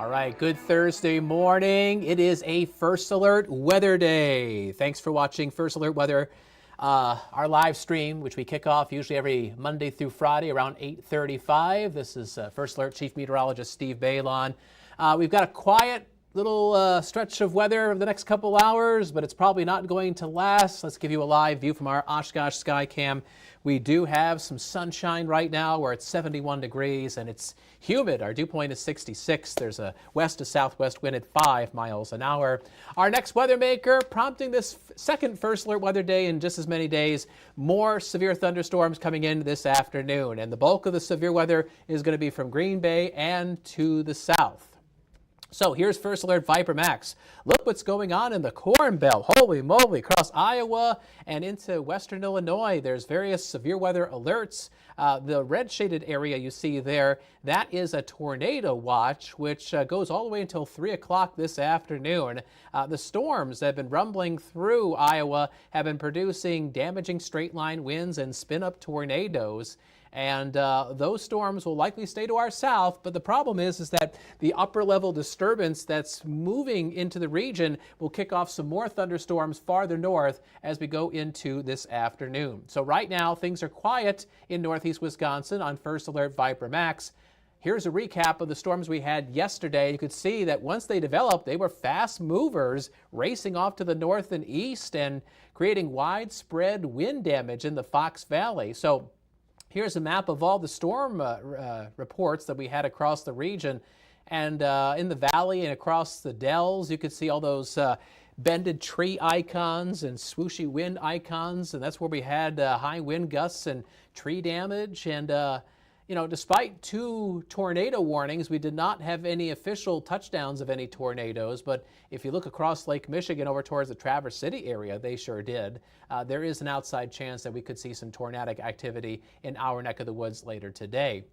All right, good Thursday morning. It is a First Alert Weather Day. Thanks for watching First Alert Weather, our live stream, which we kick off usually every Monday through Friday around 8:35. This is First Alert Chief Meteorologist Steve Baylon. We've got a quiet little stretch of weather over the next couple hours, but it's probably not going to last. Let's give you a live view from our Oshkosh sky cam. We do have some sunshine right now. We're at 71 degrees and it's humid. Our dew point is 66. There's a west to southwest wind at 5 miles an hour. Our next weather maker prompting this second First Alert Weather Day in just as many days. More severe thunderstorms coming in this afternoon, and the bulk of the severe weather is going to be from Green Bay and to the south. So here's First Alert Viper Max. Look what's going on in the Corn Belt. Holy moly, across Iowa and into western Illinois, there's various severe weather alerts. The red shaded area you see there, that is a tornado watch, which goes all the way until 3 o'clock this afternoon. The storms that have been rumbling through Iowa have been producing damaging straight line winds and spin up tornadoes. And those storms will likely stay to our south, but the problem is that the upper level disturbance that's moving into the region will kick off some more thunderstorms farther north as we go into this afternoon. So right now things are quiet in northeast Wisconsin on First Alert Viper Max. Here's a recap of the storms we had yesterday. You could see that once they developed, they were fast movers racing off to the north and east and creating widespread wind damage in the Fox Valley. So here's a map of all the storm reports that we had across the region. And in the valley and across the dells, you could see all those bended tree icons and swooshy wind icons. And that's where we had high wind gusts and tree damage. And, you know, despite 2 tornado warnings, we did not have any official touchdowns of any tornadoes. But if you look across Lake Michigan over towards the Traverse City area, they sure did. There is an outside chance that we could see some tornadic activity in our neck of the woods later today.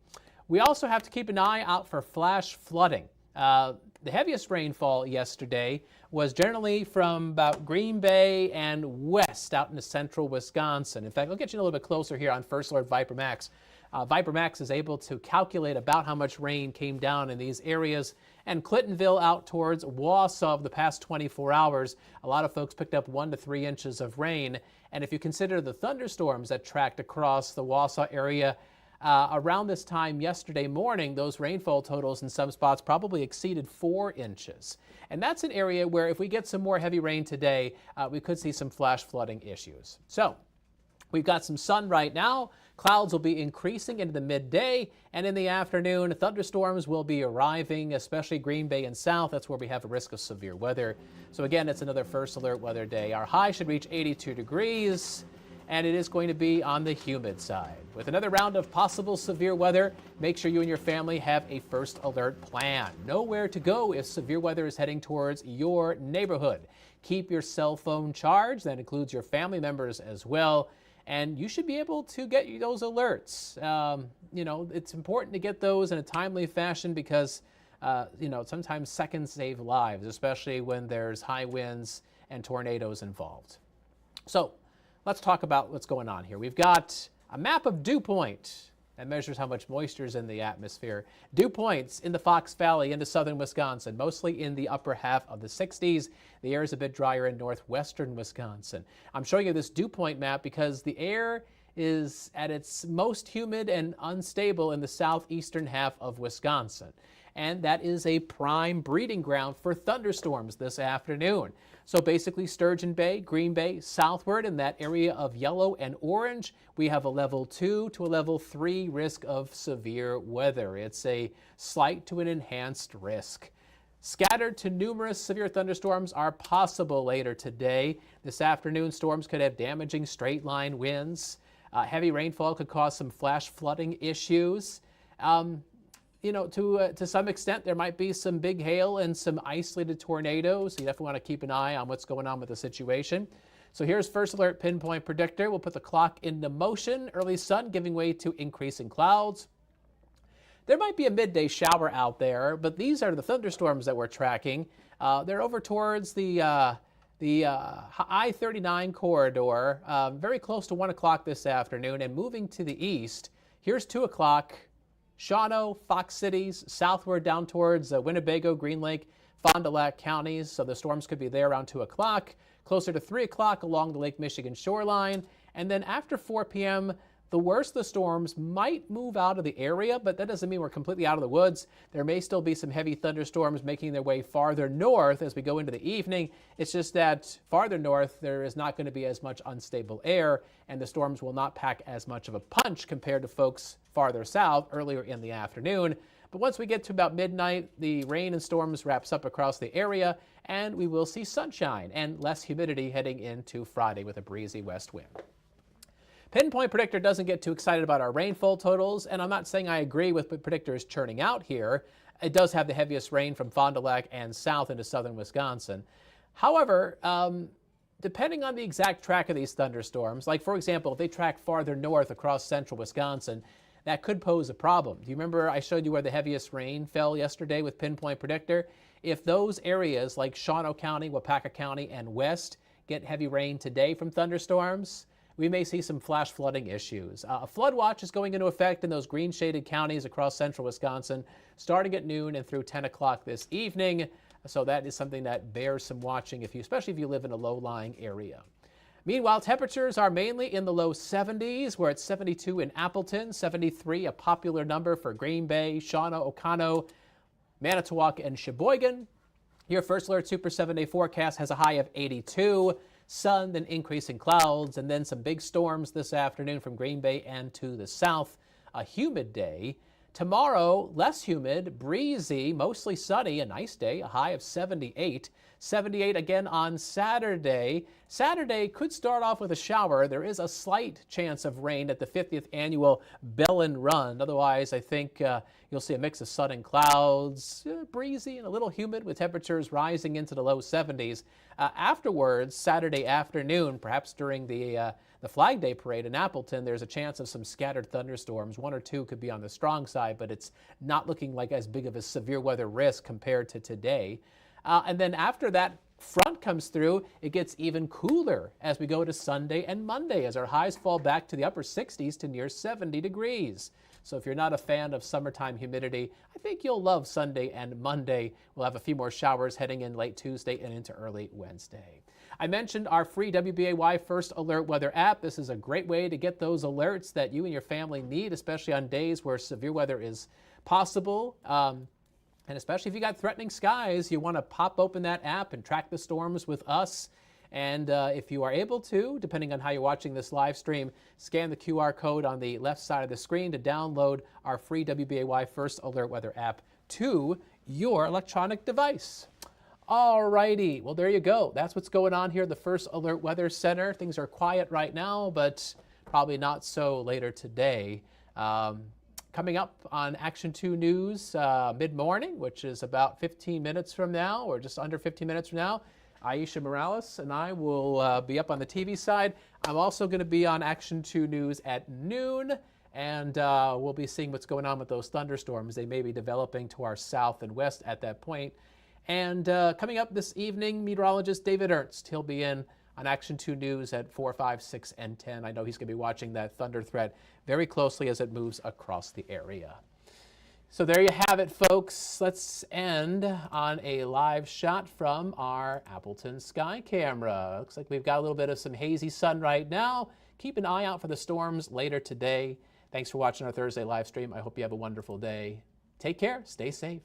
We also have to keep an eye out for flash flooding. The heaviest rainfall yesterday was generally from about Green Bay and west out into central Wisconsin. In fact, I'll get you a little bit closer here on First Alert Viper Max. Viper Max is able to calculate about how much rain came down in these areas. And Clintonville out towards Wausau of the past 24 hours, a lot of folks picked up 1 to 3 inches of rain. And if you consider the thunderstorms that tracked across the Wausau area around this time yesterday morning, those rainfall totals in some spots probably exceeded 4 inches. And that's an area where if we get some more heavy rain today, we could see some flash flooding issues. So we've got some sun right now. Clouds will be increasing into the midday, and in the afternoon, thunderstorms will be arriving, especially Green Bay and south. That's where we have a risk of severe weather. So again, it's another First Alert Weather Day. Our high should reach 82 degrees, and it is going to be on the humid side. With another round of possible severe weather, make sure you and your family have a First Alert plan. Know where to go if severe weather is heading towards your neighborhood. Keep your cell phone charged. That includes your family members as well. And you should be able to get those alerts. You know, it's important to get those in a timely fashion because, you know, sometimes seconds save lives, especially when there's high winds and tornadoes involved. So let's talk about what's going on here. We've got a map of dew point that measures how much moisture is in the atmosphere. Dew points in the Fox Valley into southern Wisconsin, mostly in the upper half of the 60s. The air is a bit drier in northwestern Wisconsin. I'm showing you this dew point map because the air is at its most humid and unstable in the southeastern half of Wisconsin. And that is a prime breeding ground for thunderstorms this afternoon. So basically Sturgeon Bay, Green Bay, southward in that area of yellow and orange, we have a level 2 to a level 3 risk of severe weather. It's a slight to an enhanced risk. Scattered to numerous severe thunderstorms are possible later today. This afternoon, storms could have damaging straight line winds. Heavy rainfall could cause some flash flooding issues. You know, to some extent, there might be some big hail and some isolated tornadoes. So you definitely want to keep an eye on what's going on with the situation. So here's First Alert Pinpoint Predictor. We'll put the clock into motion. Early sun giving way to increasing clouds. There might be a midday shower out there, but these are the thunderstorms that we're tracking. They're over towards the I-39 corridor, very close to 1 o'clock this afternoon, and moving to the east. Here's 2 o'clock. Shawano, Fox Cities, southward down towards Winnebago, Green Lake, Fond du Lac counties. So the storms could be there around 2 o'clock, closer to 3 o'clock along the Lake Michigan shoreline. And then after 4 p.m., the worst of the storms might move out of the area, but that doesn't mean we're completely out of the woods. There may still be some heavy thunderstorms making their way farther north as we go into the evening. It's just that farther north, there is not going to be as much unstable air, and the storms will not pack as much of a punch compared to folks farther south earlier in the afternoon. But once we get to about midnight, the rain and storms wraps up across the area, and we will see sunshine and less humidity heading into Friday with a breezy west wind. Pinpoint Predictor doesn't get too excited about our rainfall totals, and I'm not saying I agree with what Predictor is churning out here. It does have the heaviest rain from Fond du Lac and south into southern Wisconsin. However, depending on the exact track of these thunderstorms, like for example, if they track farther north across central Wisconsin, that could pose a problem. Do you remember I showed you where the heaviest rain fell yesterday with Pinpoint Predictor? If those areas like Shawano County, Wapaka County, and west get heavy rain today from thunderstorms, we may see some flash flooding issues. A flood watch is going into effect in those green shaded counties across central Wisconsin starting at noon and through 10 o'clock this evening. So that is something that bears some watching, especially if you live in a low-lying area. Meanwhile, temperatures are mainly in the low 70s. We're at 72 in Appleton, 73, a popular number for Green Bay, Shawano, Oconto, Manitowoc, and Sheboygan. Your First Alert Super 7-day forecast has a high of 82. Sun, then increasing clouds, and then some big storms this afternoon from Green Bay and to the south. A humid day. Tomorrow, less humid, breezy, mostly sunny, a nice day, a high of 78. 78 again on Saturday. Saturday could start off with a shower. There is a slight chance of rain at the 50th annual Bellin Run. Otherwise, I think you'll see a mix of sun and clouds, breezy and a little humid with temperatures rising into the low 70s. Afterwards, Saturday afternoon, perhaps during the Flag Day Parade in Appleton, there's a chance of some scattered thunderstorms. 1 or 2 could be on the strong side, but it's not looking like as big of a severe weather risk compared to today. And then after that front comes through, it gets even cooler as we go to Sunday and Monday as our highs fall back to the upper 60s to near 70 degrees. So if you're not a fan of summertime humidity, I think you'll love Sunday and Monday. We'll have a few more showers heading in late Tuesday and into early Wednesday. I mentioned our free WBAY First Alert Weather app. This is a great way to get those alerts that you and your family need, especially on days where severe weather is possible. And especially if you got threatening skies, you want to pop open that app and track the storms with us. And if you are able to, depending on how you're watching this live stream, scan the QR code on the left side of the screen to download our free WBAY First Alert Weather app to your electronic device. All righty, well, there you go. That's what's going on here at the First Alert Weather Center. Things are quiet right now, but probably not so later today. Coming up on Action 2 News mid-morning, which is about 15 minutes from now, or just under 15 minutes from now, Aisha Morales and I will be up on the TV side. I'm also going to be on Action 2 News at noon, and we'll be seeing what's going on with those thunderstorms. They may be developing to our south and west at that point. And coming up this evening, meteorologist David Ernst. He'll be in on Action 2 News at 4, 5, 6, and 10. I know he's going to be watching that thunder threat very closely as it moves across the area. So there you have it, folks. Let's end on a live shot from our Appleton sky camera. Looks like we've got a little bit of some hazy sun right now. Keep an eye out for the storms later today. Thanks for watching our Thursday live stream. I hope you have a wonderful day. Take care. Stay safe.